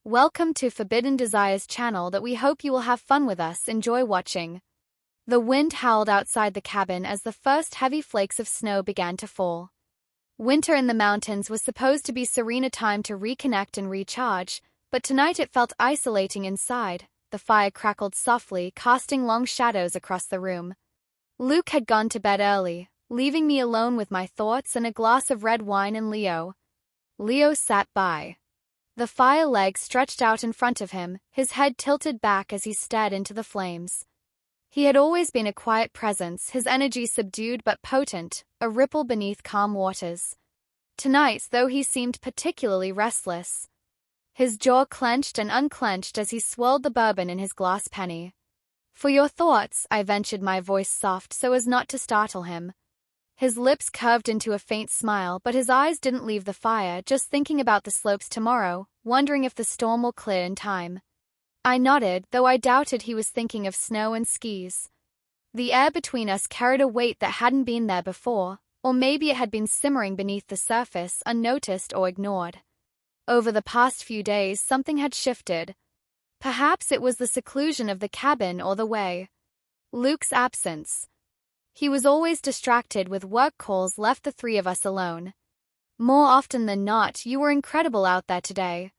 Welcome to Forbidden Desires channel that we hope you will have fun with us. Enjoy watching. The wind howled outside the cabin as the first heavy flakes of snow began to fall. Winter in the mountains was supposed to be serene, a time to reconnect and recharge, but tonight it felt isolating inside. The fire crackled softly, casting long shadows across the room. Luke had gone to bed early, leaving me alone with my thoughts and a glass of red wine and Leo. Leo sat by the fire, legs stretched out in front of him, his head tilted back as he stared into the flames. He had always been a quiet presence, his energy subdued but potent, a ripple beneath calm waters. Tonight, though, he seemed particularly restless. His jaw clenched and unclenched as he swirled the bourbon in his glass penny. "For your thoughts," I ventured, my voice soft so as not to startle him. His lips curved into a faint smile, but his eyes didn't leave the fire, just thinking about the slopes tomorrow, wondering if the storm will clear in time. I nodded, though I doubted he was thinking of snow and skis. The air between us carried a weight that hadn't been there before, or maybe it had been simmering beneath the surface, unnoticed or ignored. Over the past few days, something had shifted. Perhaps it was the seclusion of the cabin or the way Luke's absence. He was always distracted with work calls, left the three of us alone. "More often than not, you were incredible out there today,"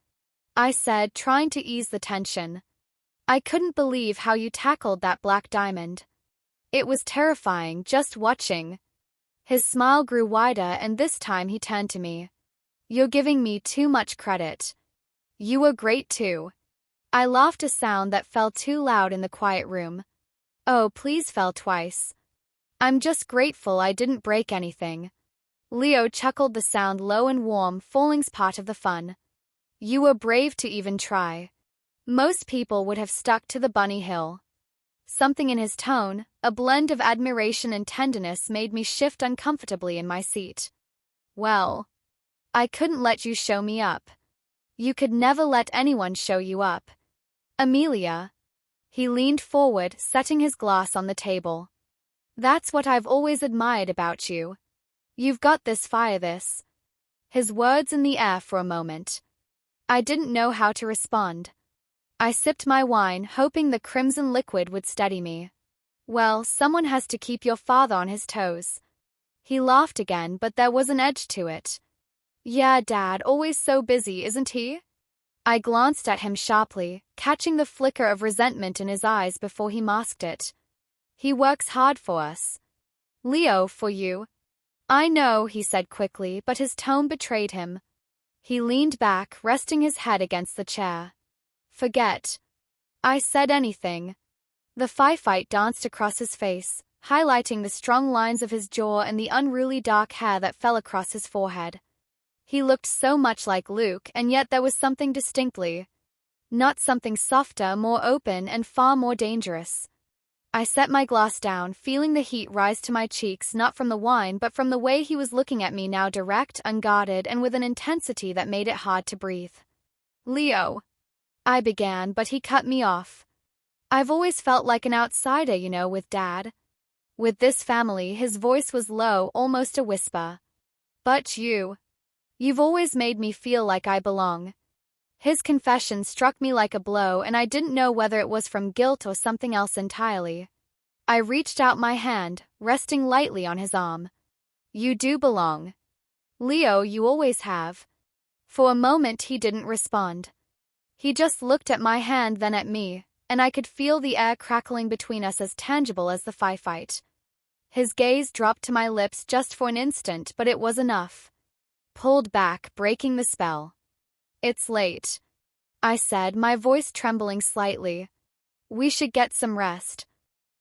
I said, trying to ease the tension. "I couldn't believe how you tackled that black diamond. It was terrifying just watching." His smile grew wider, and this time he turned to me. "You're giving me too much credit. You were great too." I laughed, a sound that fell too loud in the quiet room. "Oh, please," fell twice. "I'm just grateful I didn't break anything." Leo chuckled, the sound low and warm. "Falling's part of the fun. You were brave to even try. Most people would have stuck to the bunny hill." Something in his tone, a blend of admiration and tenderness, made me shift uncomfortably in my seat. "Well, I couldn't let you show me up. You could never let anyone show you up. Amelia." He leaned forward, setting his glass on the table. "That's what I've always admired about you. You've got this fire, this." His words in the air for a moment. I didn't know how to respond. I sipped my wine, hoping the crimson liquid would steady me. "Well, someone has to keep your father on his toes." He laughed again, but there was an edge to it. "Yeah, Dad, always so busy, isn't he?" I glanced at him sharply, catching the flicker of resentment in his eyes before he masked it. "He works hard for us." "Leo, for you." "I know," he said quickly, but his tone betrayed him. He leaned back, resting his head against the chair. "Forget I said anything." The firefight danced across his face, highlighting the strong lines of his jaw and the unruly dark hair that fell across his forehead. He looked so much like Luke, and yet there was something distinctly not, something softer, more open, and far more dangerous. I set my glass down, feeling the heat rise to my cheeks, not from the wine but from the way he was looking at me now, direct, unguarded, and with an intensity that made it hard to breathe. "Leo," I began, but he cut me off. "I've always felt like an outsider, with Dad. With this family." His voice was low, almost a whisper. "But you've always made me feel like I belong." His confession struck me like a blow, and I didn't know whether it was from guilt or something else entirely. I reached out my hand, resting lightly on his arm. "You do belong. Leo, you always have." For a moment he didn't respond. He just looked at my hand, then at me, and I could feel the air crackling between us, as tangible as the firefight. His gaze dropped to my lips just for an instant, but it was enough. Pulled back, breaking the spell. "It's late," I said, my voice trembling slightly. "We should get some rest."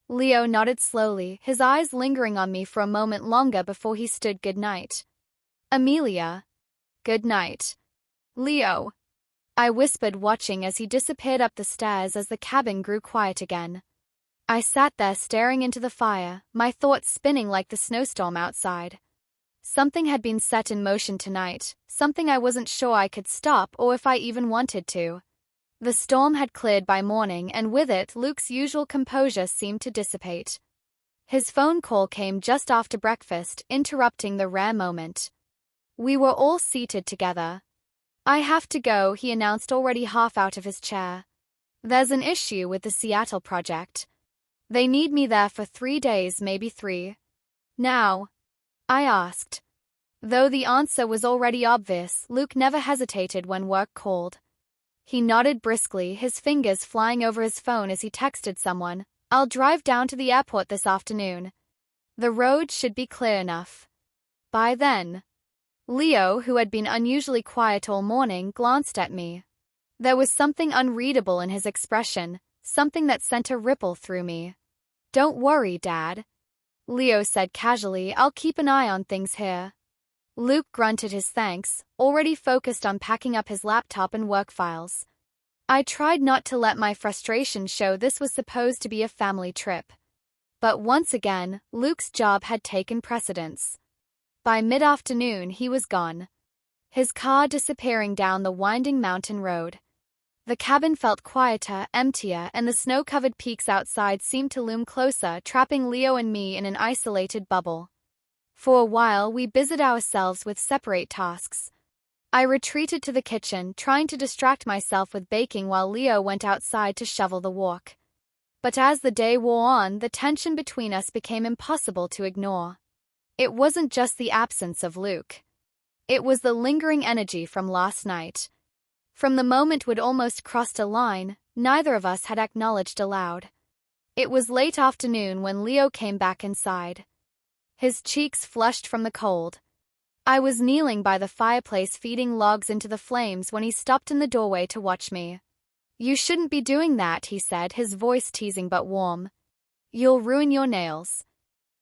Leo nodded slowly, his eyes lingering on me for a moment longer before he stood. "Good night, Amelia." "Good night, Leo," I whispered, watching as he disappeared up the stairs as the cabin grew quiet again. I sat there staring into the fire, my thoughts spinning like the snowstorm outside. Something had been set in motion tonight, something I wasn't sure I could stop or if I even wanted to. The storm had cleared by morning, and with it Luke's usual composure seemed to dissipate. His phone call came just after breakfast, interrupting the rare moment. We were all seated together. I have to go, he announced, already half out of his chair. There's an issue with the Seattle project. They need me there for 3 days, maybe 3. Now? I asked. Though the answer was already obvious, Luke never hesitated when work called. He nodded briskly, his fingers flying over his phone as he texted someone. I'll drive down to the airport this afternoon. The road should be clear enough. By then. Leo, who had been unusually quiet all morning, glanced at me. There was something unreadable in his expression, something that sent a ripple through me. Don't worry, Dad. Leo said casually, I'll keep an eye on things here. Luke grunted his thanks, already focused on packing up his laptop and work files. I tried not to let my frustration show. This was supposed to be a family trip. But once again, Luke's job had taken precedence. By mid-afternoon, he was gone, his car disappearing down the winding mountain road. The cabin felt quieter, emptier, and the snow-covered peaks outside seemed to loom closer, trapping Leo and me in an isolated bubble. For a while, we busied ourselves with separate tasks. I retreated to the kitchen, trying to distract myself with baking while Leo went outside to shovel the walk. But as the day wore on, the tension between us became impossible to ignore. It wasn't just the absence of Luke. It was the lingering energy from last night. From the moment we'd almost crossed a line, neither of us had acknowledged aloud. It was late afternoon when Leo came back inside. His cheeks flushed from the cold. I was kneeling by the fireplace feeding logs into the flames when he stopped in the doorway to watch me. You shouldn't be doing that, he said, his voice teasing but warm. You'll ruin your nails.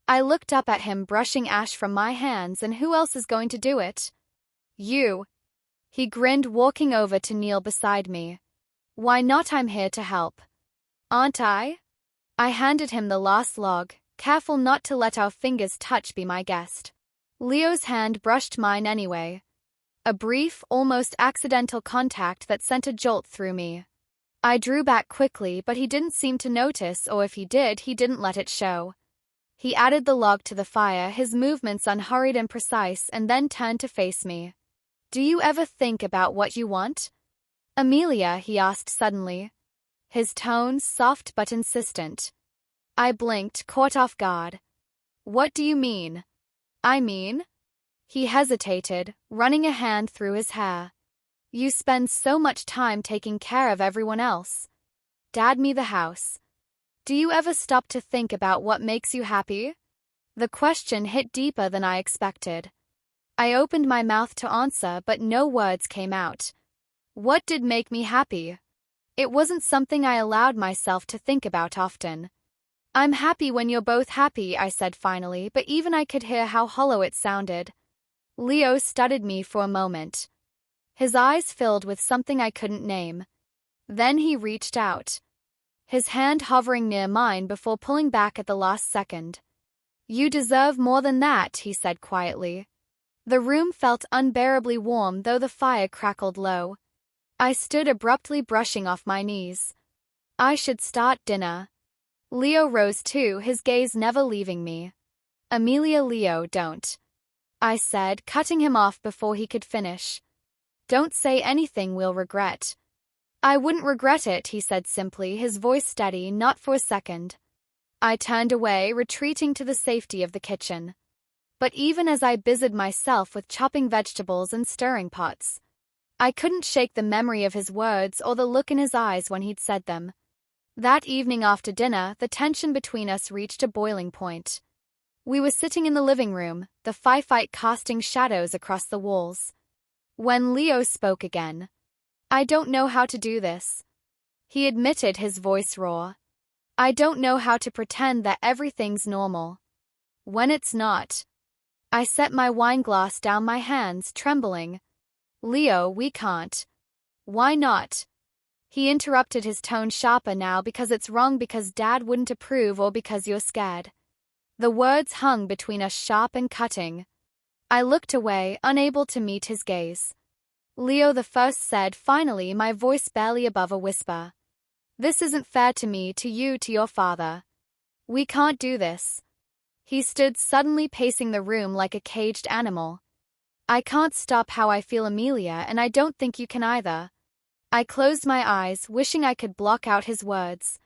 I looked up at him, brushing ash from my hands, and who else is going to do it? You. He grinned, walking over to kneel beside me. Why not? I'm here to help. Aren't I? I handed him the last log, careful not to let our fingers touch. Be my guest. Leo's hand brushed mine anyway. A brief, almost accidental contact that sent a jolt through me. I drew back quickly, but he didn't seem to notice, or if he did, he didn't let it show. He added the log to the fire, his movements unhurried and precise, and then turned to face me. Do you ever think about what you want? Amelia, he asked suddenly. His tone soft but insistent. I blinked, caught off guard. What do you mean? I mean? He hesitated, running a hand through his hair. You spend so much time taking care of everyone else. Dad, me the house. Do you ever stop to think about what makes you happy? The question hit deeper than I expected. I opened my mouth to answer, but no words came out. What did make me happy? It wasn't something I allowed myself to think about often. I'm happy when you're both happy, I said finally, but even I could hear how hollow it sounded. Leo studied me for a moment. His eyes filled with something I couldn't name. Then he reached out, his hand hovering near mine before pulling back at the last second. You deserve more than that, he said quietly. The room felt unbearably warm, though the fire crackled low. I stood abruptly, brushing off my knees. I should start dinner. Leo rose too, his gaze never leaving me. Amelia, Leo, don't. I said, cutting him off before he could finish. Don't say anything we'll regret. I wouldn't regret it, he said simply, his voice steady, not for a second. I turned away, retreating to the safety of the kitchen. But even as I busied myself with chopping vegetables and stirring pots, I couldn't shake the memory of his words or the look in his eyes when he'd said them. That evening after dinner, the tension between us reached a boiling point. We were sitting in the living room, the firefight casting shadows across the walls. When Leo spoke again. I don't know how to do this. He admitted, his voice raw. I don't know how to pretend that everything's normal when it's not. I set my wine glass down, my hands trembling. Leo, we can't. Why not? He interrupted, his tone sharper now. Because it's wrong, because Dad wouldn't approve, or because you're scared. The words hung between us, sharp and cutting. I looked away, unable to meet his gaze. Leo the first said finally, my voice barely above a whisper. This isn't fair to me, to you, to your father. We can't do this. He stood suddenly, pacing the room like a caged animal. I can't stop how I feel, Amelia, and I don't think you can either. I closed my eyes, wishing I could block out his words.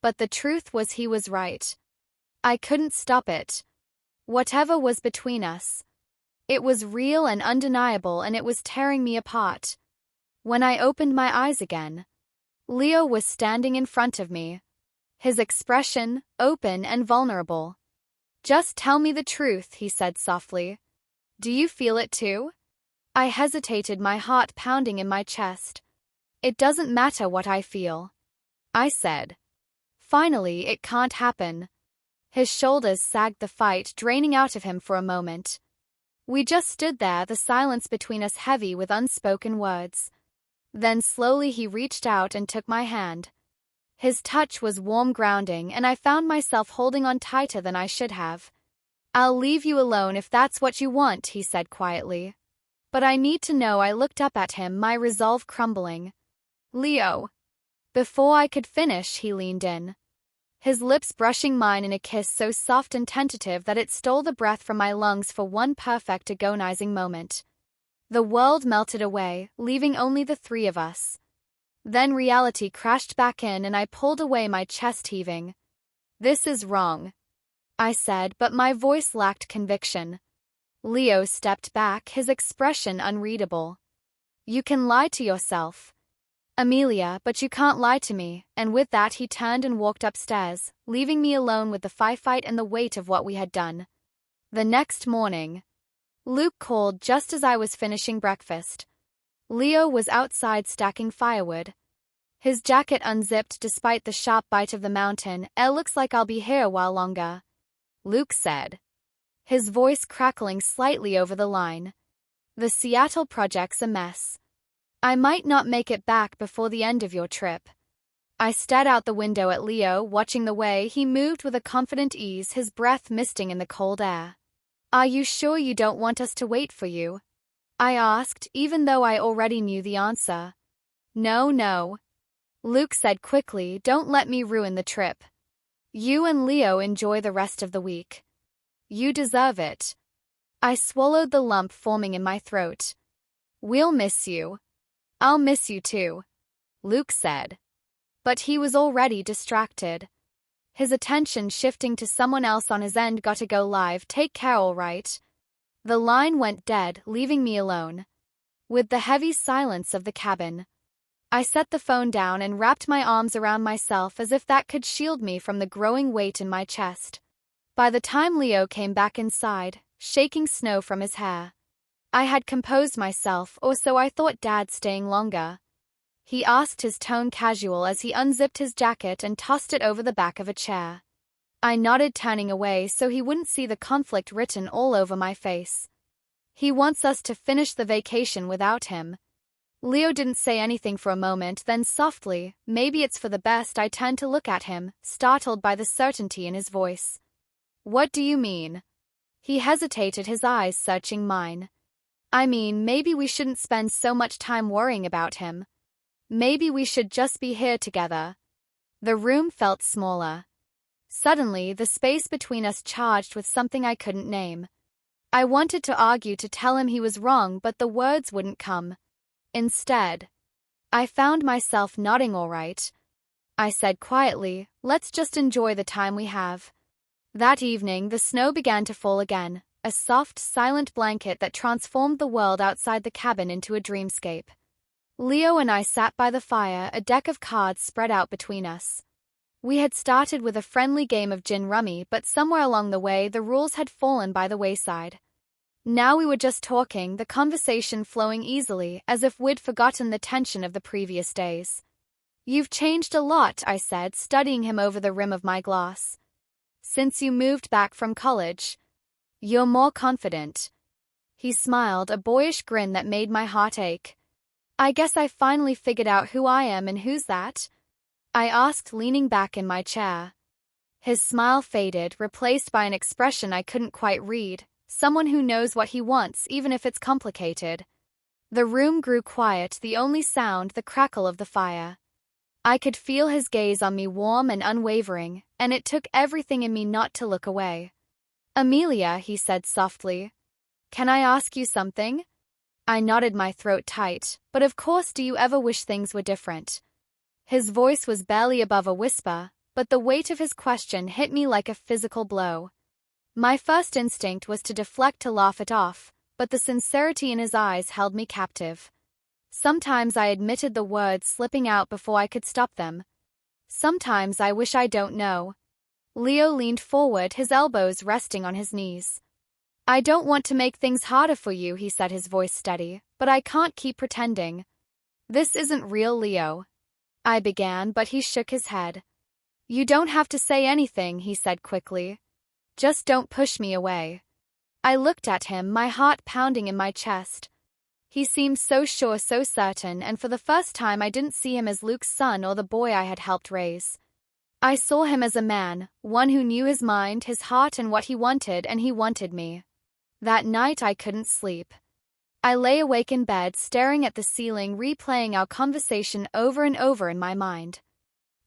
But the truth was he was right. I couldn't stop it. Whatever was between us. It was real and undeniable, and it was tearing me apart. When I opened my eyes again, Leo was standing in front of me. His expression, open and vulnerable. "Just tell me the truth," he said softly. "Do you feel it too?" I hesitated, my heart pounding in my chest. "It doesn't matter what I feel," I said. "Finally, it can't happen." His shoulders sagged, the fight draining out of him for a moment. We just stood there, the silence between us heavy with unspoken words. Then slowly he reached out and took my hand. His touch was warm, grounding, and I found myself holding on tighter than I should have. "I'll leave you alone if that's what you want," he said quietly. "But I need to know." I looked up at him, my resolve crumbling. "Leo." Before I could finish, he leaned in, his lips brushing mine in a kiss so soft and tentative that it stole the breath from my lungs for one perfect agonizing moment. The world melted away, leaving only the three of us. Then reality crashed back in and I pulled away, my chest heaving. "This is wrong," I said, but my voice lacked conviction. Leo stepped back, his expression unreadable. "You can lie to yourself, Amelia, but you can't lie to me," and with that he turned and walked upstairs, leaving me alone with the firefight and the weight of what we had done. The next morning, Luke called just as I was finishing breakfast. Leo was outside stacking firewood. His jacket unzipped despite the sharp bite of the mountain. "It looks like I'll be here a while longer," Luke said, his voice crackling slightly over the line. "The Seattle project's a mess. I might not make it back before the end of your trip." I stared out the window at Leo, watching the way he moved with a confident ease, his breath misting in the cold air. "Are you sure you don't want us to wait for you?" I asked, even though I already knew the answer. No, Luke said quickly. "Don't let me ruin the trip. You and Leo enjoy the rest of the week. You deserve it." I swallowed the lump forming in my throat. "We'll miss you." "I'll miss you too," Luke said. But he was already distracted. His attention shifting to someone else on his end. "Gotta go live. Take care, all right?" The line went dead, leaving me alone with the heavy silence of the cabin. I set the phone down and wrapped my arms around myself as if that could shield me from the growing weight in my chest. By the time Leo came back inside, shaking snow from his hair, I had composed myself, or so I thought. "Dad staying longer?" he asked, his tone casual as he unzipped his jacket and tossed it over the back of a chair. I nodded, turning away so he wouldn't see the conflict written all over my face. "He wants us to finish the vacation without him." Leo didn't say anything for a moment, then softly, "Maybe it's for the best." I turned to look at him, startled by the certainty in his voice. "What do you mean?" He hesitated, his eyes searching mine. "I mean, maybe we shouldn't spend so much time worrying about him. Maybe we should just be here together." The room felt smaller. Suddenly, the space between us charged with something I couldn't name. I wanted to argue, to tell him he was wrong, but the words wouldn't come. Instead, I found myself nodding. "All right," I said quietly, "let's just enjoy the time we have." That evening, the snow began to fall again, a soft, silent blanket that transformed the world outside the cabin into a dreamscape. Leo and I sat by the fire, a deck of cards spread out between us. We had started with a friendly game of gin rummy, but somewhere along the way the rules had fallen by the wayside. Now we were just talking, the conversation flowing easily, as if we'd forgotten the tension of the previous days. "You've changed a lot," I said, studying him over the rim of my glass. "Since you moved back from college. You're more confident." He smiled, a boyish grin that made my heart ache. "I guess I finally figured out who I am." "And who's that?" I asked, leaning back in my chair. His smile faded, replaced by an expression I couldn't quite read. "Someone who knows what he wants, even if it's complicated." The room grew quiet, the only sound the crackle of the fire. I could feel his gaze on me, warm and unwavering, and it took everything in me not to look away. "Amelia," he said softly, Can I ask you something? I nodded, my throat tight. But of course, do you ever wish things were different? His voice was barely above a whisper, but the weight of his question hit me like a physical blow. My first instinct was to deflect, to laugh it off, but the sincerity in his eyes held me captive. Sometimes I admitted the words slipping out before I could stop them. Sometimes I wish I don't know. Leo leaned forward, his elbows resting on his knees. I don't want to make things harder for you, he said, his voice steady, but I can't keep pretending. This isn't real, Leo. I began, but he shook his head. You don't have to say anything, he said quickly. Just don't push me away. I looked at him, my heart pounding in my chest. He seemed so sure, so certain, and for the first time I didn't see him as Luke's son or the boy I had helped raise. I saw him as a man, one who knew his mind, his heart, and what he wanted, and he wanted me. That night I couldn't sleep. I lay awake in bed, staring at the ceiling, replaying our conversation over and over in my mind.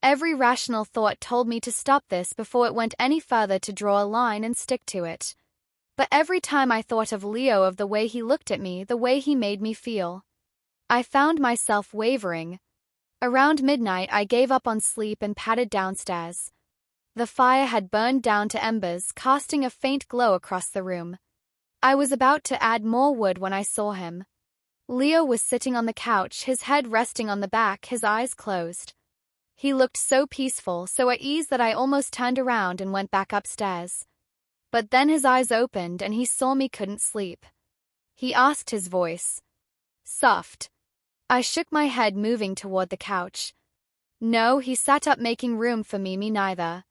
Every rational thought told me to stop this before it went any further, to draw a line and stick to it. But every time I thought of Leo, of the way he looked at me, the way he made me feel, I found myself wavering. Around midnight I gave up on sleep and padded downstairs. The fire had burned down to embers, casting a faint glow across the room. I was about to add more wood when I saw him. Leo was sitting on the couch, his head resting on the back, his eyes closed. He looked so peaceful, so at ease, that I almost turned around and went back upstairs. But then his eyes opened and he saw me couldn't sleep. He asked, his voice soft. I shook my head, moving toward the couch. No, he sat up, making room for me neither.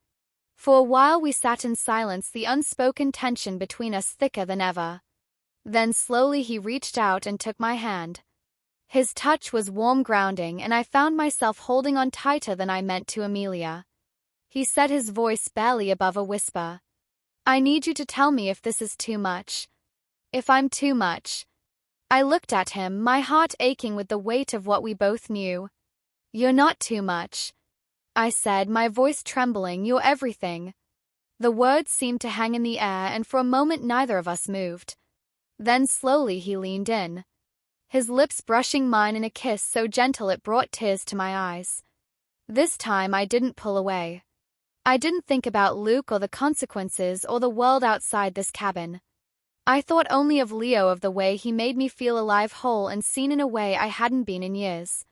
For a while we sat in silence, the unspoken tension between us thicker than ever. Then slowly he reached out and took my hand. His touch was warm, grounding, and I found myself holding on tighter than I meant to. Amelia. He said, his voice barely above a whisper. I need you to tell me if this is too much. If I'm too much. I looked at him, my heart aching with the weight of what we both knew. You're not too much, I said, my voice trembling. You're everything. The words seemed to hang in the air, and for a moment neither of us moved. Then slowly he leaned in, his lips brushing mine in a kiss so gentle it brought tears to my eyes. This time I didn't pull away. I didn't think about Luke or the consequences or the world outside this cabin. I thought only of Leo, of the way he made me feel alive, whole, and seen in a way I hadn't been in years.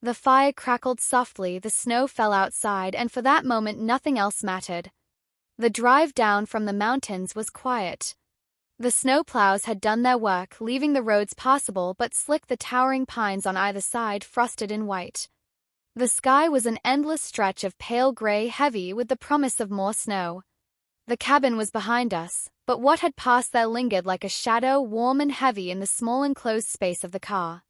The fire crackled softly, the snow fell outside, and for that moment nothing else mattered. The drive down from the mountains was quiet. The snowplows had done their work, leaving the roads passable but slick, the towering pines on either side frosted in white. The sky was an endless stretch of pale gray, heavy with the promise of more snow. The cabin was behind us, but what had passed there lingered like a shadow, warm and heavy in the small enclosed space of the car.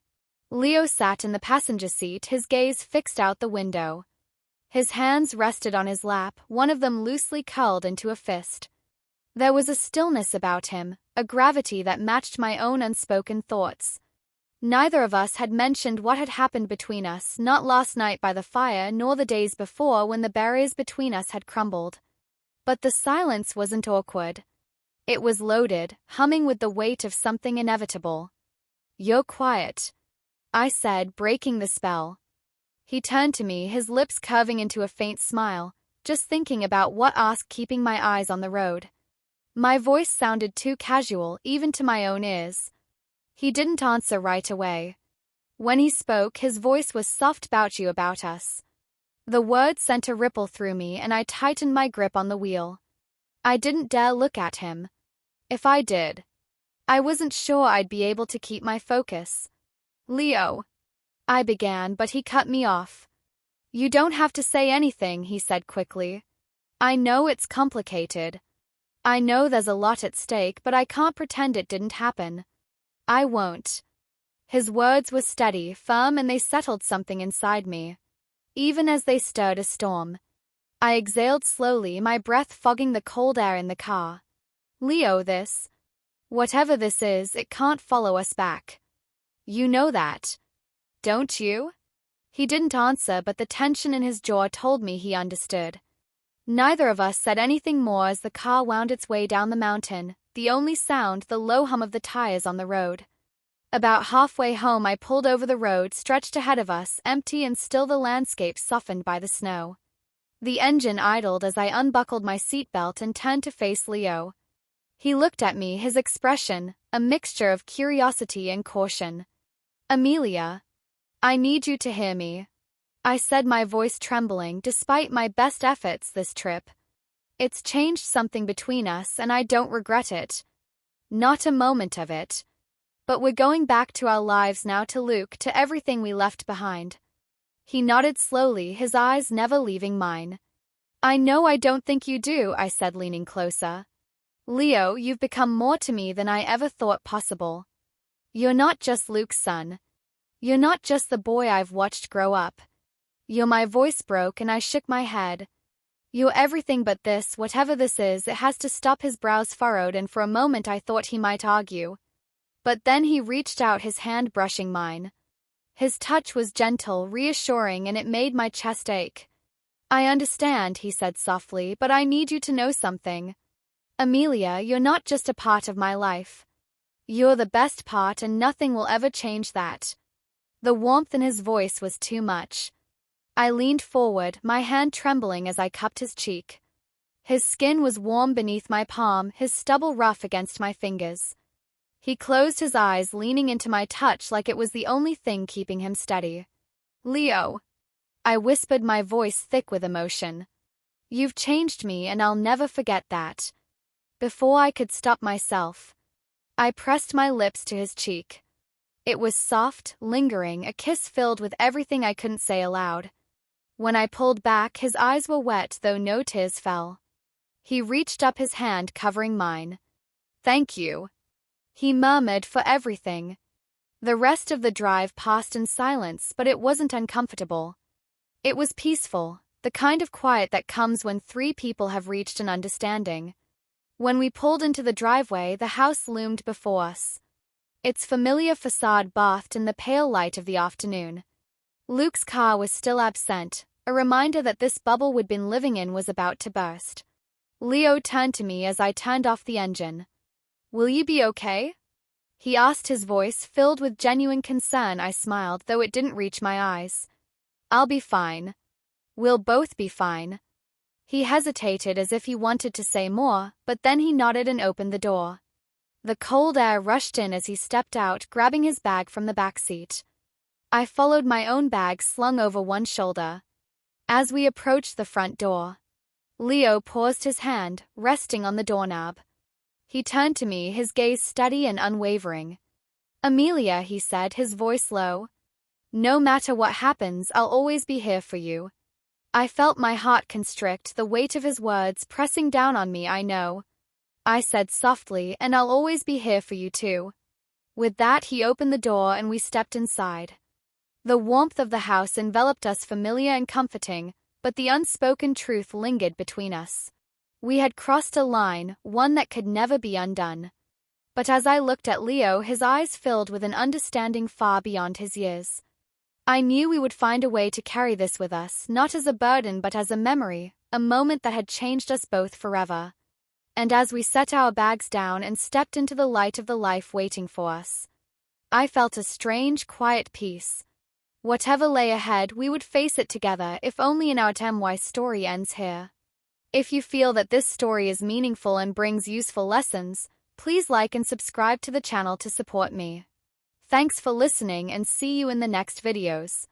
Leo sat in the passenger seat, his gaze fixed out the window. His hands rested on his lap, one of them loosely curled into a fist. There was a stillness about him, a gravity that matched my own unspoken thoughts. Neither of us had mentioned what had happened between us, not last night by the fire, nor the days before when the barriers between us had crumbled. But the silence wasn't awkward. It was loaded, humming with the weight of something inevitable. You're quiet, I said, breaking the spell. He turned to me, his lips curving into a faint smile, just thinking about what, asked, keeping my eyes on the road. My voice sounded too casual, even to my own ears. He didn't answer right away. When he spoke, his voice was soft. About us. The words sent a ripple through me, and I tightened my grip on the wheel. I didn't dare look at him. If I did, I wasn't sure I'd be able to keep my focus. Leo, I began, but he cut me off. You don't have to say anything, he said quickly. I know it's complicated. I know there's a lot at stake, but I can't pretend it didn't happen. I won't. His words were steady, firm, and they settled something inside me. Even as they stirred a storm. I exhaled slowly, my breath fogging the cold air in the car. Leo, whatever this is, it can't follow us back. You know that, don't you? He didn't answer, but the tension in his jaw told me he understood. Neither of us said anything more as the car wound its way down the mountain, the only sound the low hum of the tires on the road. About halfway home I pulled over the road stretched ahead of us, empty and still, the landscape softened by the snow. The engine idled as I unbuckled my seatbelt and turned to face Leo. He looked at me, his expression a mixture of curiosity and caution. "Amelia, I need you to hear me," I said, my voice trembling despite my best efforts this trip. "It's changed something between us and I don't regret it. Not a moment of it. But we're going back to our lives now, to Luke, to everything we left behind." He nodded slowly, his eyes never leaving mine. "I know I don't think you do," I said, leaning closer. "Leo, you've become more to me than I ever thought possible. You're not just Luke's son. You're not just the boy I've watched grow up. My voice broke and I shook my head. "You're everything but this, whatever this is." It has to stop. His brows furrowed, and for a moment I thought he might argue. But then he reached out, his hand brushing mine. His touch was gentle, reassuring, and it made my chest ache. "I understand," he said softly, "but I need you to know something. Amelia, you're not just a part of my life. You're the best part, and nothing will ever change that." The warmth in his voice was too much. I leaned forward, my hand trembling as I cupped his cheek. His skin was warm beneath my palm, his stubble rough against my fingers. He closed his eyes, leaning into my touch like it was the only thing keeping him steady. "Leo," I whispered, my voice thick with emotion. "You've changed me, and I'll never forget that." Before I could stop myself, I pressed my lips to his cheek. It was soft, lingering, a kiss filled with everything I couldn't say aloud. When I pulled back, his eyes were wet, though no tears fell. He reached up, his hand covering mine. "Thank you," he murmured, "for everything." The rest of the drive passed in silence, but it wasn't uncomfortable. It was peaceful, the kind of quiet that comes when three people have reached an understanding. When we pulled into the driveway, the house loomed before us, its familiar facade bathed in the pale light of the afternoon. Luke's car was still absent, a reminder that this bubble we'd been living in was about to burst. Leo turned to me as I turned off the engine. "Will you be okay?" he asked, his voice filled with genuine concern. I smiled, though it didn't reach my eyes. "I'll be fine. We'll both be fine." He hesitated as if he wanted to say more, but then he nodded and opened the door. The cold air rushed in as he stepped out, grabbing his bag from the back seat. I followed, my own bag slung over one shoulder. As we approached the front door, Leo paused, his hand resting on the doorknob. He turned to me, his gaze steady and unwavering. "Amelia," he said, his voice low, "no matter what happens, I'll always be here for you." I felt my heart constrict, the weight of his words pressing down on me. "I know," I said softly, "and I'll always be here for you too." With that, he opened the door and we stepped inside. The warmth of the house enveloped us, familiar and comforting, but the unspoken truth lingered between us. We had crossed a line, one that could never be undone. But as I looked at Leo, his eyes filled with an understanding far beyond his years. I knew we would find a way to carry this with us, not as a burden but as a memory, a moment that had changed us both forever. And as we set our bags down and stepped into the light of the life waiting for us, I felt a strange, quiet peace. Whatever lay ahead, we would face it together, if only in our My story ends here. If you feel that this story is meaningful and brings useful lessons, please like and subscribe to the channel to support me. Thanks for listening, and see you in the next videos.